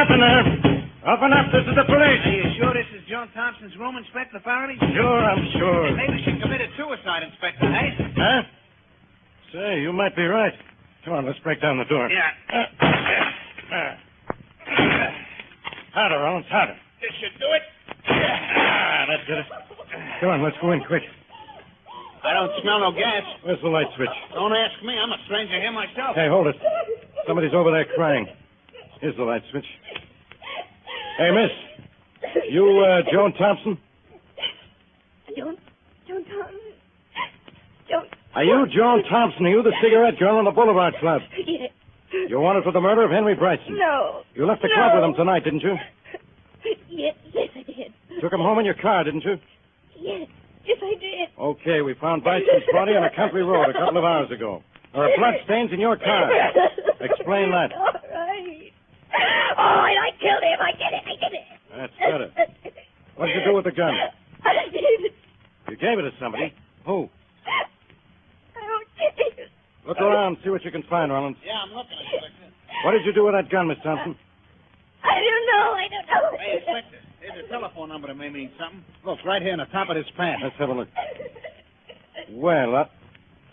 in there. Open up. This is the police. Are you sure this is John Thompson's room, Inspector Faraday? Sure, I'm sure. Maybe she committed suicide, Inspector, hey? Huh? Say, you might be right. Come on, let's break down the door. Yeah. Harder, Rollins, harder. This should do it. That did it. Come on, let's go in quick. I don't smell no gas. Where's the light switch? Don't ask me. I'm a stranger here myself. Hey, hold it. Somebody's over there crying. Here's the light switch. Hey, miss. You, Joan Thompson? Joan Thompson. Joan. Are you Joan Thompson? Are you the cigarette girl in the Boulevard Club? Yes. You're wanted for the murder of Henry Bryson. No. You left the club with him tonight, didn't you? Yes, I did. Took him home in your car, didn't you? Yes, I did. Okay, we found Bryson's body on a country road a couple of hours ago. There are bloodstains in your car. Explain that. All right. Oh, I killed him. I did it. That's better. What did you do with the gun? I gave it. You gave it to somebody. Who? I don't get it. Look around, see what you can find, Rollins. Yeah, I'm looking, Inspector. What did you do with that gun, Miss Thompson? I don't know. Hey, Inspector, here's a telephone number that may mean something. Look, right here on the top of this pad. Let's have a look. Well,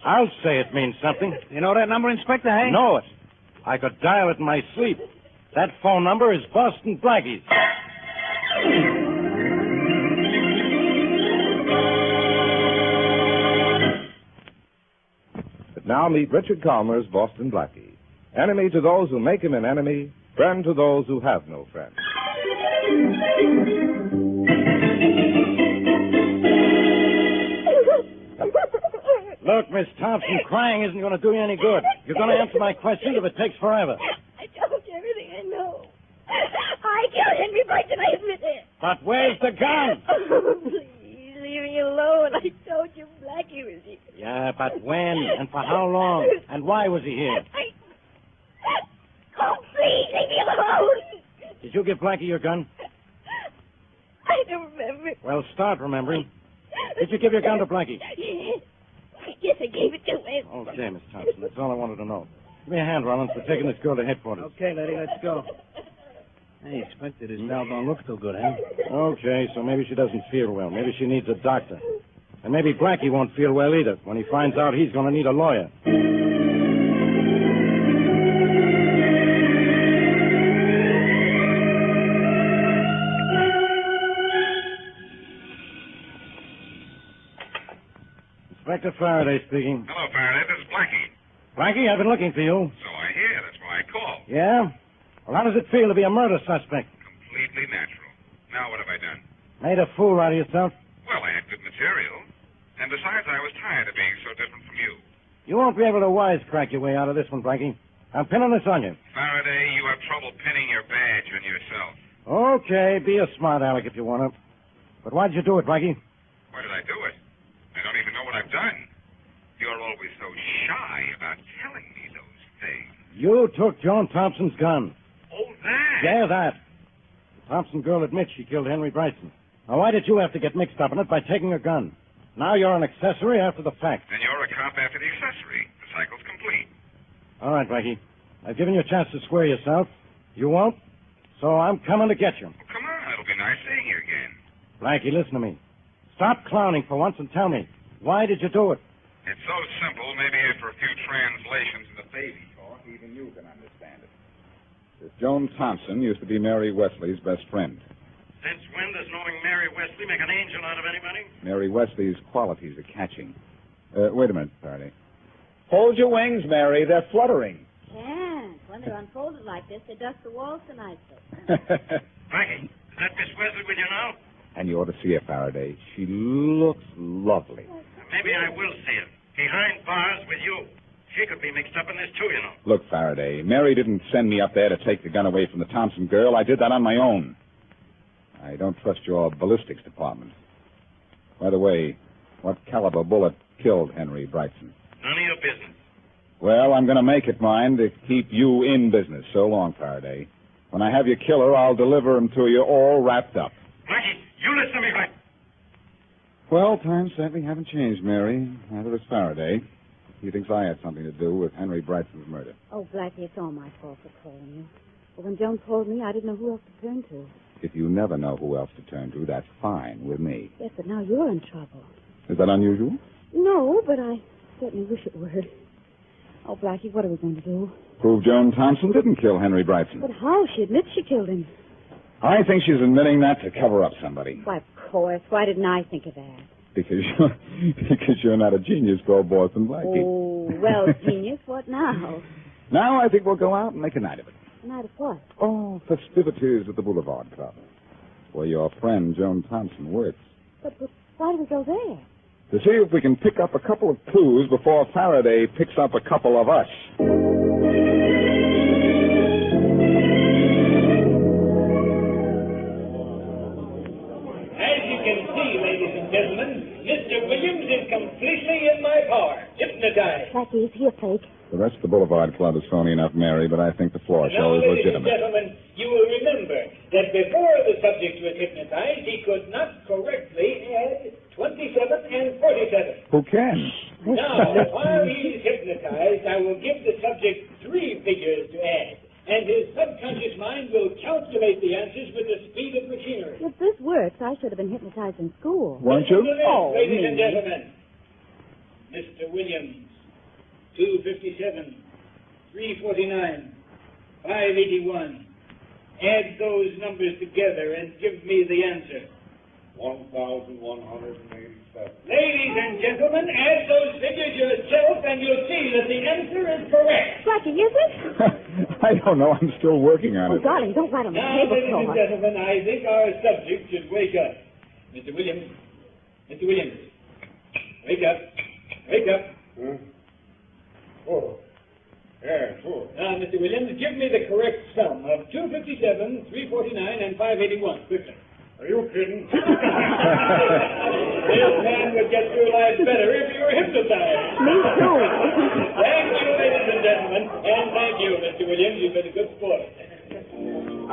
I'll say it means something. You know that number, Inspector, hey? Know it. I could dial it in my sleep. That phone number is Boston Blackie's. But now meet Richard Calmer's Boston Blackie. Enemy to those who make him an enemy, friend to those who have no friend. Look, Miss Thompson, crying isn't going to do you any good. You're going to answer my questions if it takes forever. I told you everything I know. I killed Henry Bryson. I admit it. But where's the gun? Oh, please, leave me alone. I told you Blackie was here. Yeah, but when and for how long? And why was he here? Oh, please, leave me alone. Did you give Blackie your gun? I don't remember. Well, start remembering. Did you give your gun to Blackie? Yes, I gave it to him. Okay, Miss Thompson. That's all I wanted to know. Give me a hand, Rollins. We're taking this girl to headquarters. Okay, lady, let's go. Hey, Inspector, this doll don't look so good, huh? Okay, so maybe she doesn't feel well. Maybe she needs a doctor. And maybe Blackie won't feel well either when he finds out he's going to need a lawyer. Inspector Faraday speaking. Hello, Faraday. This is Blackie. Blackie, I've been looking for you. So I hear. That's why I called. Yeah? Well, how does it feel to be a murder suspect? Completely natural. Now, what have I done? Made a fool out of yourself? Well, I had good material. And besides, I was tired of being so different from you. You won't be able to wisecrack your way out of this one, Blackie. I'm pinning this on you. Faraday, you have trouble pinning your badge on yourself. Okay, be a smart aleck if you want to. But why'd you do it, Blackie? Why did I do it? I don't even know what I've done. You're always so shy about telling me those things. You took Joan Thompson's gun. Oh, that? Yeah, that. The Thompson girl admits she killed Henry Bryson. Now, why did you have to get mixed up in it by taking a gun? Now you're an accessory after the fact. Then you're a cop after the accessory. The cycle's complete. All right, Blackie. I've given you a chance to square yourself. You won't, so I'm coming to get you. Well, come on. It'll be nice seeing you again. Blackie, listen to me. Stop clowning for once and tell me, why did you do it? It's so simple, maybe after a few translations in the baby talk, even you can understand it. This Joan Thompson used to be Mary Wesley's best friend. Since when does knowing Mary Wesley make an angel out of anybody? Mary Wesley's qualities are catching. Wait a minute, Faraday. Hold your wings, Mary. They're fluttering. Yeah, when they're unfolded like this, they dust the walls tonight. Blackie, is that Miss Wesley with you now? And you ought to see her, Faraday. She looks lovely. Maybe I will see her. Behind bars with you. She could be mixed up in this, too, you know. Look, Faraday, Mary didn't send me up there to take the gun away from the Thompson girl. I did that on my own. I don't trust your ballistics department. By the way, what caliber bullet killed Henry Bryson? None of your business. Well, I'm going to make it mine to keep you in business. So long, Faraday. When I have your killer, I'll deliver him to you all wrapped up. Blackie, you listen to me, Blackie. Well, times certainly haven't changed, Mary. Neither has Faraday. He thinks I had something to do with Henry Bryson's murder. Oh, Blackie, it's all my fault for calling you. But when Joan told me, I didn't know who else to turn to. If you never know who else to turn to, that's fine with me. Yes, but now you're in trouble. Is that unusual? No, but I certainly wish it were. Oh, Blackie, what are we going to do? Prove Joan Thompson didn't kill Henry Brightson. But how? She admits she killed him. I think she's admitting that to cover up somebody. Why, of course. Why didn't I think of that? Because you're not a genius called Boston Blackie. Oh, well, genius, what now? Now I think we'll go out and make a night of it. A night of what? Oh, festivities at the Boulevard Club, where your friend Joan Thompson works. But why do we go there? To see if we can pick up a couple of clues before Faraday picks up a couple of us. As you can see, ladies and gentlemen, Mr. Williams is completely in my power. Hypnotized. Blackie, is he a fake? The rest of the Boulevard Club is phony enough, Mary, but I think the floor show is Ladies and legitimate. gentlemen, you will remember that before the subject was hypnotized, he could not correctly add 27 and 47. Who can? Now, while he's hypnotized, I will give the subject 3 figures to add, and his subconscious mind will calculate the answers with the speed of machinery. If this works, I should have been hypnotized in school. Weren't you? Listen to this, Oh, ladies and me. gentlemen. Mr. Williams, 257, 349, 581. Add those numbers together and give me the answer. 1,187. Ladies and gentlemen, add those figures yourself and you'll see that the answer is correct. Blackie, is it? I don't know. I'm still working on Oh, it. darling, don't write on the Now, table ladies so and much. gentlemen, I think our subject should wake up. Mr. Williams, wake up. Wake up. Huh? Oh. Yeah, sure. Now, Mr. Williams, give me the correct sum of 257, 349, and 581. Quickly. Are you kidding? This man would get through life better if he were hypnotized. Me too. Thank you, ladies and gentlemen, and thank you, Mr. Williams. You've been a good sport.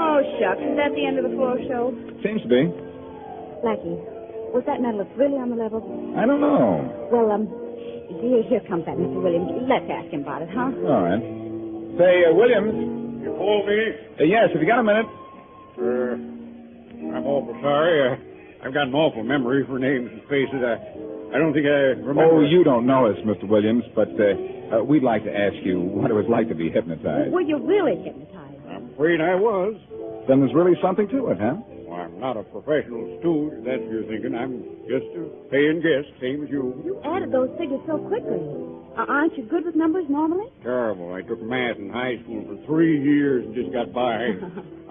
Oh, shucks. Is that the end of the floor show? Seems to be. Blackie, was that medalist really on the level? I don't know. Well, here comes that Mr. Williams. Let's ask him about it, huh? All right. Say, Williams. You called me? Yes, have you got a minute? I'm awful sorry. I've got an awful memory for names and faces. I don't think I remember. Oh, you don't know us, Mr. Williams, but we'd like to ask you what it was like to be hypnotized. Were you really hypnotized? I'm afraid I was. Then there's really something to it, huh? Well, I'm not a professional stooge, if that's what you're thinking. I'm just a paying guest, same as you. You added those figures so quickly. Aren't you good with numbers normally? Terrible. I took math in high school for 3 years and just got by.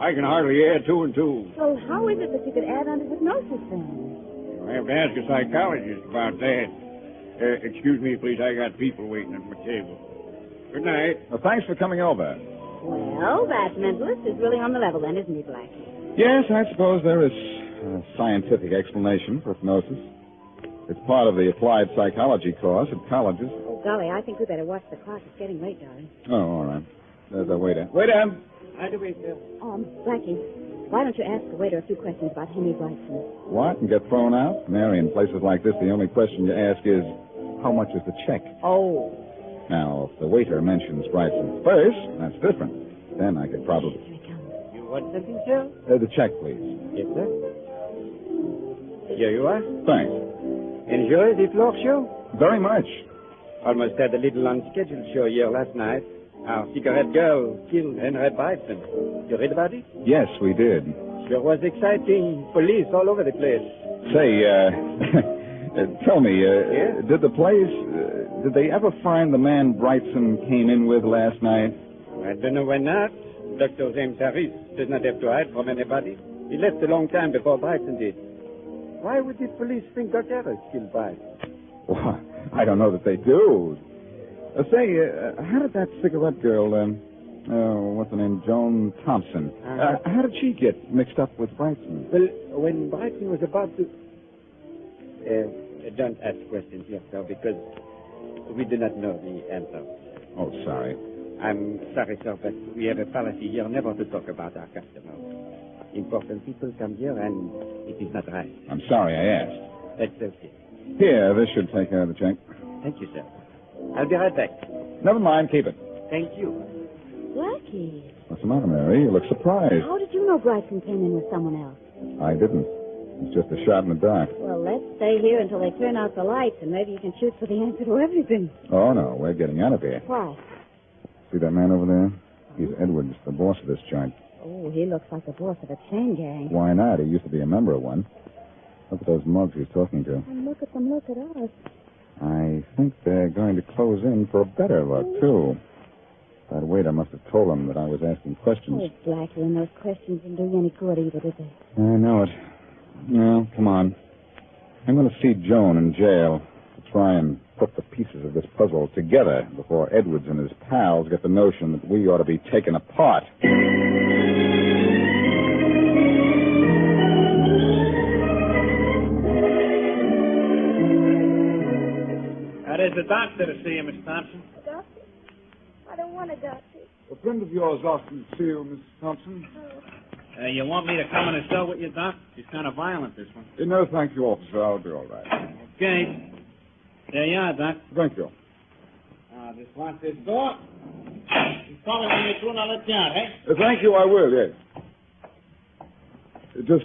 I can hardly add 2 and 2. Well, how is it that you could add under hypnosis then? I have to ask a psychologist about that. Excuse me, please. I got people waiting at my table. Good night. Well, thanks for coming over. Well, that mentalist is really on the level then, isn't he, Blackie? Yes, I suppose there is a scientific explanation for hypnosis. It's part of the applied psychology course at colleges. Oh, golly, I think we better watch the clock. It's getting late, darling. Oh, all right. There's a waiter. Waiter! I do wait, sir. Blackie, why don't you ask the waiter a few questions about Henry Brightson? What? And get thrown out? Mary, in places like this, the only question you ask is, how much is the check? Oh. Now, if the waiter mentions Brightson first, that's different. Then I could probably... Here he comes. You want something, sir? the check, please. Yes, sir. Here you are. Thanks. Enjoy the floor show? Very much. Almost had a little unscheduled show here last night. Our cigarette girl killed Henry Brightson. You read about it? Yes, we did. Sure was exciting. Police all over the place. Say, tell me, Yeah? did they ever find the man Brightson came in with last night? I don't know why not. Dr. James Harris does not have to hide from anybody. He left a long time before Brightson did. Why would the police think Dr. Harris killed Brightson? Well, I don't know that they do. Say, how did that cigarette girl, what's her name, Joan Thompson, how did she get mixed up with Brightson? Well, when Brightson was about to... don't ask questions here, sir, because we do not know the answer. Oh, sorry. I'm sorry, sir, but we have a policy here never to talk about our customers. Important people come here, and it is not right. I'm sorry I asked. That's okay. Here, this should take care of the check. Thank you, sir. I'll be right back. Never mind, keep it. Thank you. Blackie. Well, What's the matter, Mary? You look surprised. How did you know Brightson came in with someone else? I didn't. It's just a shot in the dark. Well, let's stay here until they turn out the lights, and maybe you can shoot for the answer to everything. Oh, no. We're getting out of here. Why? See that man over there? He's Edwards, the boss of this joint. Oh, he looks like the boss of a chain gang. Why not? He used to be a member of one. Look at those mugs he's talking to. And look at them, look at us. I think they're going to close in for a better look, too. That waiter must have told them that I was asking questions. Oh, Blackie, and those questions didn't do you any good either, did they? I know it. Well, come on. I'm going to see Joan in jail to try and put the pieces of this puzzle together before Edwards and his pals get the notion that we ought to be taken apart. There's the doctor to see you, Miss Thompson. A doctor? I don't want a doctor. A friend of yours asked me to see you, Miss Thompson. You want me to come in and cell with you, Doc? She's kind of violent, this one. No, thank you, officer. I'll be all right. Okay. There you are, Doc. Thank you. Just lock this door. You call me when you're through, and I'll let you out, eh? Thank you, I will, yes. Just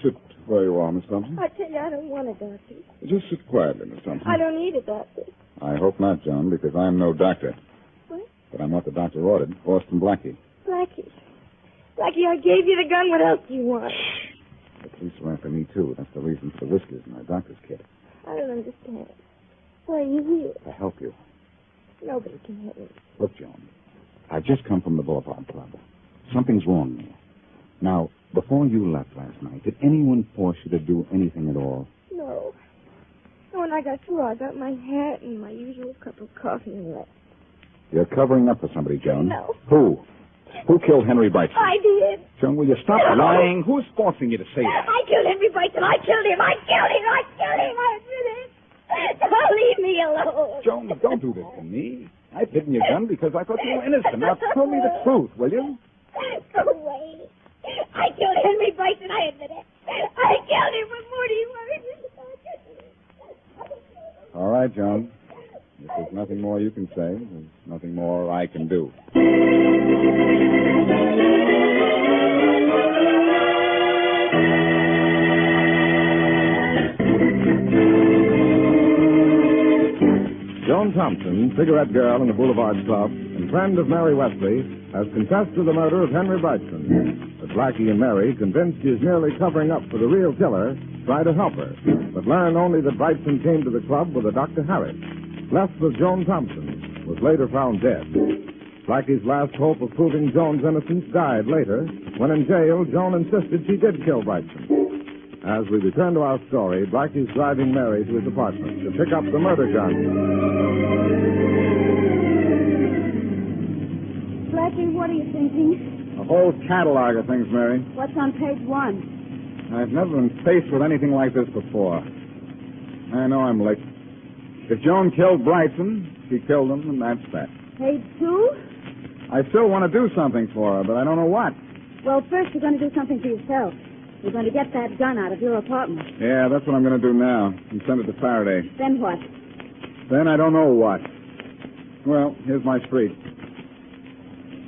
sit where you are, Miss Thompson. I tell you, I don't want a doctor. Just sit quietly, Miss Thompson. I don't need a doctor. I hope not, Joan, because I'm no doctor. What? But I'm what the doctor ordered, Boston Blackie. Blackie. Blackie, I gave you the gun. What else do you want? The police are after me, too. That's the reason for the whiskers in my doctor's kit. I don't understand. Why are you here? To help you. Nobody can help me. Look, Joan, I've just come from the Boulevard Club. Something's wrong there. Now, before you left last night, did anyone force you to do anything at all? No. No, when I got through, I got my hat and my usual cup of coffee and left. You're covering up for somebody, Joan. No. Who? Who killed Henry Brightson? I did. Joan, will you stop lying? Who's forcing you to say that? I killed Henry Brightson. I killed him. I killed him. I killed him. I admit it. Don't leave me alone. Joan, don't do this to me. I've hidden your gun because I thought you were innocent. Now tell me the truth, will you? Go away. I killed Henry Brightson. I admit it. I killed him with Morty words. All right, Joan. If there's nothing more you can say, there's nothing more I can do. Joan Thompson, cigarette girl in the Boulevard Club and friend of Mary Wesley, has confessed to the murder of Henry Brightson. But Blackie and Mary, convinced she is merely covering up for the real killer, try to help her, but learn only that Brightson came to the club with a Dr. Harris. Left with Joan Thompson, was later found dead. Blackie's last hope of proving Joan's innocence died later, when in jail, Joan insisted she did kill Brightson. As we return to our story, Blackie's driving Mary to his apartment to pick up the murder gun. Blackie, what are you thinking? A whole catalog of things, Mary. What's on page 1? I've never been faced with anything like this before. I know I'm late. If Joan killed Brightson, she killed him, and that's that. Page 2? I still want to do something for her, but I don't know what. Well, first you're going to do something for yourself. You're going to get that gun out of your apartment. Yeah, that's what I'm going to do now, and send it to Faraday. Then what? Then I don't know what. Well, here's my street.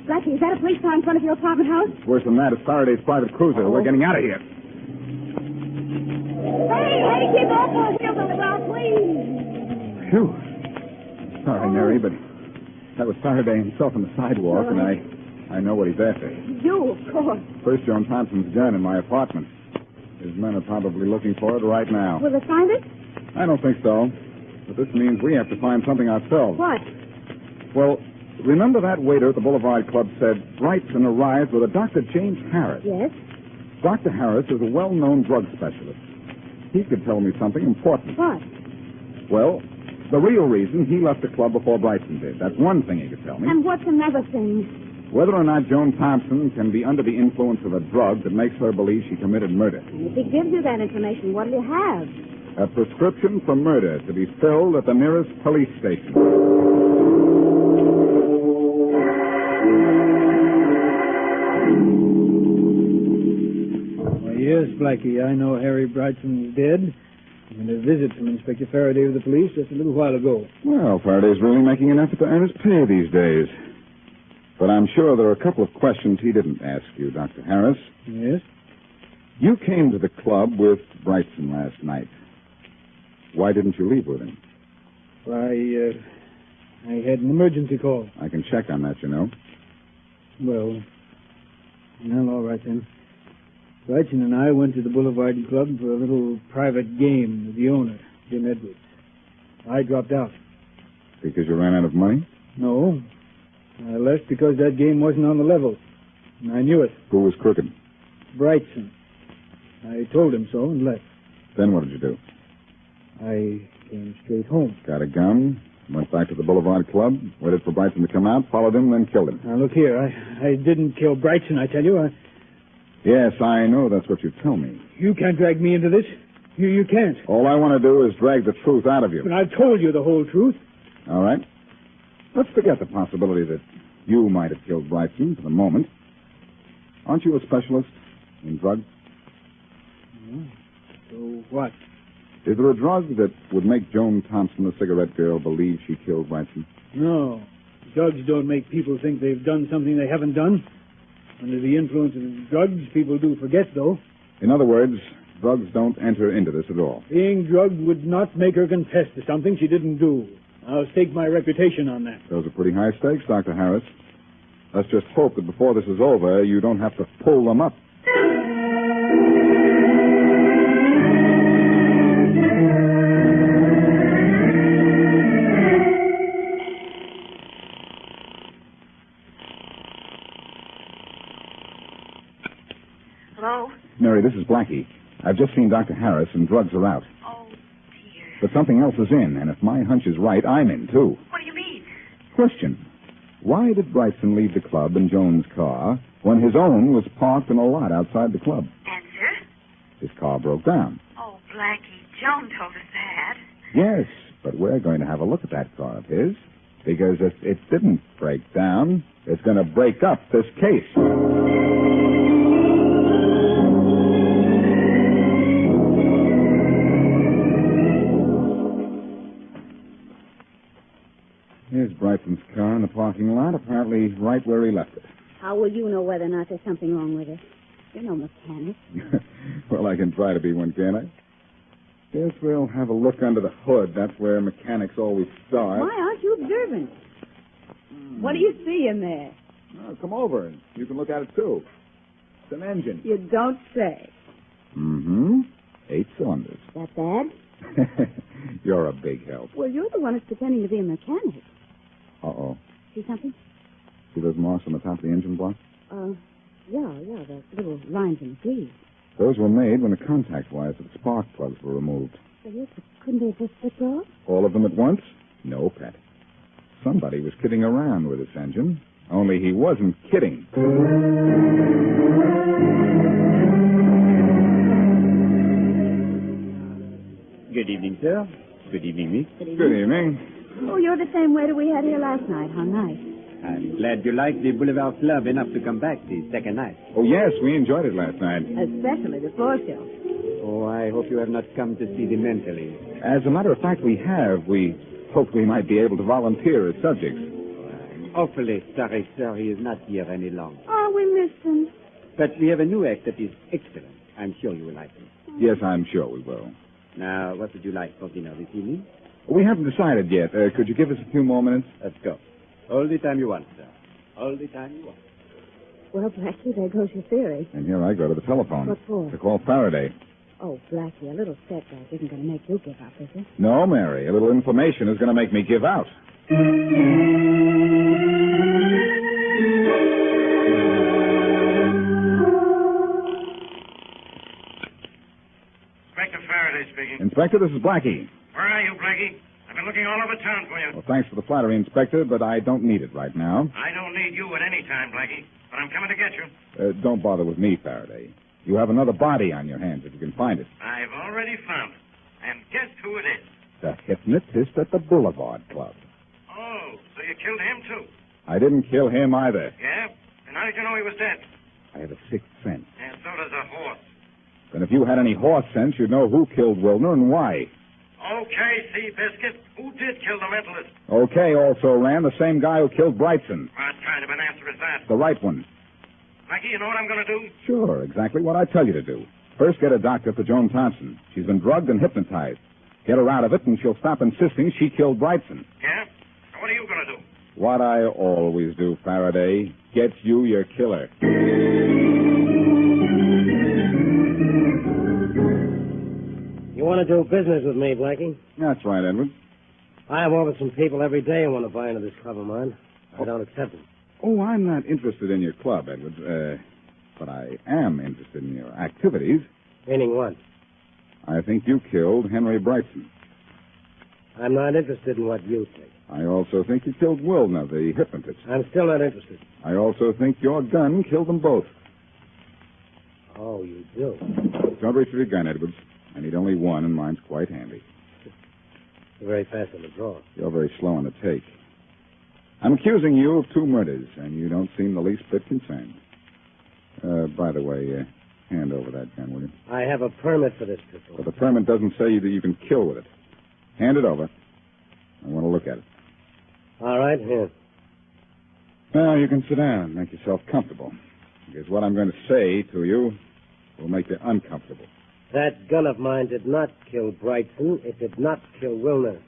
Blackie, is that a police car in front of your apartment house? Worse than that, it's Faraday's private cruiser. We're getting out of here. Hey, keep all four wheels on the ground, please. Phew. Sorry, Mary, but that was Faraday himself on the sidewalk, and I know what he's after. You, of course. First, Joan Thompson's gun in my apartment. His men are probably looking for it right now. Will they find it? I don't think so. But this means we have to find something ourselves. What? Well, remember that waiter at the Boulevard Club said Brightson arrived with a Dr. James Harris? Yes. Dr. Harris is a well-known drug specialist. He could tell me something important. What? Well, the real reason he left the club before Brightson did. That's one thing he could tell me. And what's another thing? Whether or not Joan Thompson can be under the influence of a drug that makes her believe she committed murder. If he gives you that information, what'll you have? A prescription for murder to be filled at the nearest police station. Why, yes, Blackie, I know Harry Brightson's dead. I had a visit from Inspector Faraday of the police just a little while ago. Well, Faraday's really making an effort to earn his pay these days. But I'm sure there are a couple of questions he didn't ask you, Dr. Harris. Yes? You came to the club with Brightson last night. Why didn't you leave with him? I had an emergency call. I can check on that, you know. Well, all right then. Brightson and I went to the Boulevard Club for a little private game with the owner, Jim Edwards. I dropped out. Because you ran out of money? No. I left because that game wasn't on the level. And I knew it. Who was crooked? Brightson. I told him so and left. Then what did you do? I came straight home. Got a gun, went back to the Boulevard Club, waited for Brightson to come out, followed him, then killed him. Now, look here. I didn't kill Brightson, I tell you. Yes, I know that's what you tell me. You can't drag me into this. You can't. All I want to do is drag the truth out of you. But I've told you the whole truth. All right. Let's forget the possibility that you might have killed Brightson for the moment. Aren't you a specialist in drugs? So what? Is there a drug that would make Joan Thompson, the cigarette girl, believe she killed Brightson? No. Drugs don't make people think they've done something they haven't done. Under the influence of drugs, people do forget, though. In other words, drugs don't enter into this at all. Being drugged would not make her confess to something she didn't do. I'll stake my reputation on that. Those are pretty high stakes, Dr. Harris. Let's just hope that before this is over, you don't have to pull them up. Hello? Mary, this is Blackie. I've just seen Dr. Harris, and drugs are out. Oh, dear. But something else is in, and if my hunch is right, I'm in, too. What do you mean? Question. Why did Brightson leave the club in Joan's car when his own was parked in a lot outside the club? Answer? His car broke down. Oh, Blackie, Joan told us that. Yes, but we're going to have a look at that car of his, because if it didn't break down, it's going to break up this case. Here's Brightson's car in the parking lot, apparently right where he left it. How will you know whether or not there's something wrong with it? You're no mechanic. Well, I can try to be one, can't I? Guess we'll have a look under the hood. That's where mechanics always start. Why aren't you observant? What do you see in there? Oh, come over, and you can look at it, too. It's an engine. You don't say. Mm-hmm. 8 cylinders. That bad? You're a big help. Well, you're the one who's pretending to be a mechanic. Uh-oh. See something? See those marks on the top of the engine block? Yeah, the little lines in the sleeve. Those were made when the contact wires of the spark plugs were removed. So yes, but couldn't they just slip off? All of them at once? No, Pet. Somebody was kidding around with this engine. Only he wasn't kidding. Good evening, sir. Good evening, miss. Good evening. Oh, you're the same waiter we had here last night. How nice. I'm glad you liked the Boulevard Club enough to come back the second night. Oh, yes, we enjoyed it last night. Especially the floor show. Oh, I hope you have not come to see the mentally. As a matter of fact, we have. We hoped we might be able to volunteer as subjects. I'm awfully sorry, sir, he is not here any longer. Oh, we missed him. But we have a new act that is excellent. I'm sure you will like it. Yes, I'm sure we will. Now, what would you like for dinner this evening? We haven't decided yet. Could you give us a few more minutes? Let's go. All the time you want, sir. All the time you want. Well, Blackie, there goes your theory. And here I go to the telephone. What for? To call Faraday. Oh, Blackie, a little setback isn't going to make you give up, is it? No, Mary. A little information is going to make me give out. Inspector Faraday speaking. Inspector, this is Blackie. Where are you, Blackie? I've been looking all over town for you. Well, thanks for the flattery, Inspector, but I don't need it right now. I don't need you at any time, Blackie, but I'm coming to get you. Don't bother with me, Faraday. You have another body on your hands if you can find it. I've already found it. And guess who it is? The hypnotist at the Boulevard Club. Oh, so you killed him, too? I didn't kill him either. Yeah? And how did you know he was dead? I have a sixth sense. And so does a horse. And if you had any horse sense, you'd know who killed Wilner and why. Okay, Seabiscuit. Who did kill the mentalist? Okay, also ran the same guy who killed Brightson. What kind of an answer is that? The right one. Blackie, you know what I'm going to do? Sure, exactly what I tell you to do. First, get a doctor for Joan Thompson. She's been drugged and hypnotized. Get her out of it, and she'll stop insisting she killed Brightson. Yeah? Now, what are you going to do? What I always do, Faraday. Get you your killer. You want to do business with me, Blackie? That's right, Edwards. I have over some people every day who want to buy into this club of mine. I don't accept them. Oh, I'm not interested in your club, Edwards. But I am interested in your activities. Meaning what? I think you killed Henry Brightson. I'm not interested in what you think. I also think you killed Wilner, the hypnotist. I'm still not interested. I also think your gun killed them both. Oh, you do? Don't reach for your gun, Edwards. I need only one, and mine's quite handy. You're very fast on the draw. You're very slow on the take. I'm accusing you of 2 murders, and you don't seem the least bit concerned. By the way, hand over that gun, will you? I have a permit for this pistol. But the permit doesn't say that you can kill with it. Hand it over. I want to look at it. All right, here. Now, you can sit down. Make yourself comfortable. Because what I'm going to say to you will make you uncomfortable. That gun of mine did not kill Brightson. It did not kill Wilner.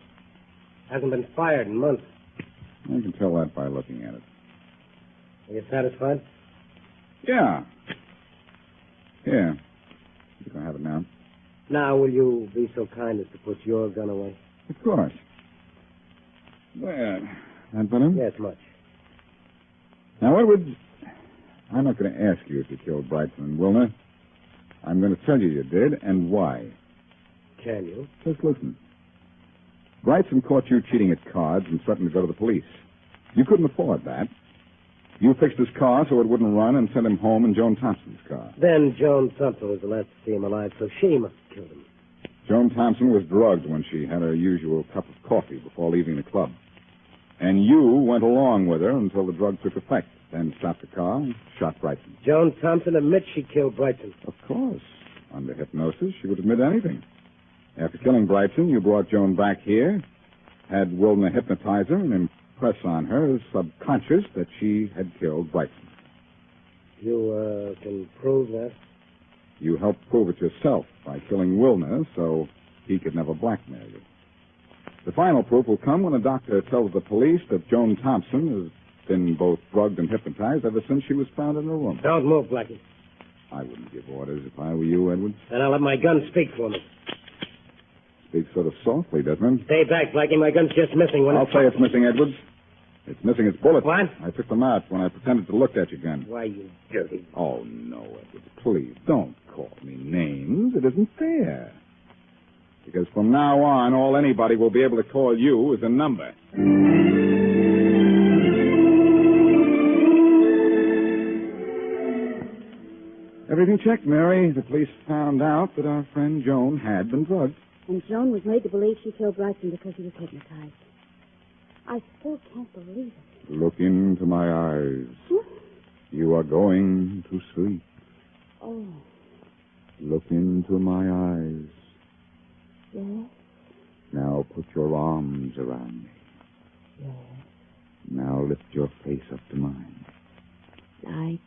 Hasn't been fired in months. I can tell that by looking at it. Are you satisfied? Yeah. Yeah. You can have it now. Now, will you be so kind as to put your gun away? Of course. There. That better? Yes, much. Now, Edwards, I'm not going to ask you if you killed Brightson and Wilner. I'm going to tell you you did, and why. Can you? Just listen. Brightson caught you cheating at cards and threatened to go to the police. You couldn't afford that. You fixed his car so it wouldn't run and sent him home in Joan Thompson's car. Then Joan Thompson was the last to see him alive, so she must have killed him. Joan Thompson was drugged when she had her usual cup of coffee before leaving the club. And you went along with her until the drug took effect, then stopped the car and shot Brightson. Joan Thompson admits she killed Brightson. Of course. Under hypnosis, she would admit anything. After killing Brightson, you brought Joan back here, had Wilner hypnotize her and impress on her subconscious that she had killed Brightson. You, can prove that? You helped prove it yourself by killing Wilner so he could never blackmail you. The final proof will come when a doctor tells the police that Joan Thompson has been both drugged and hypnotized ever since she was found in her room. Don't move, Blackie. I wouldn't give orders if I were you, Edwards. Then I'll let my gun speak for me. Speaks sort of softly, doesn't it? Stay back, Blackie. My gun's just missing one. I'll say it's missing, Edwards. It's missing its bullets. What? I took them out when I pretended to look at your gun. Why, you dirty... Oh, no, Edwards. Please, don't call me names. It isn't fair. Because from now on, all anybody will be able to call you is a number. Everything checked, Mary. The police found out that our friend Joan had been drugged. And Joan was made to believe she killed Brightson because he was hypnotized. I still can't believe it. Look into my eyes. You are going to sleep. Oh. Look into my eyes. Yes? Now put your arms around me. Yes. Now lift your face up to mine. Like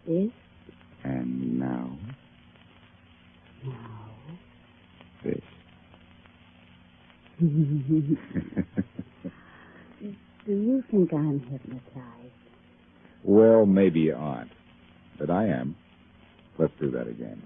this? And now? Now. This. Do you think I'm hypnotized? Well, maybe you aren't. But I am. Let's do that again.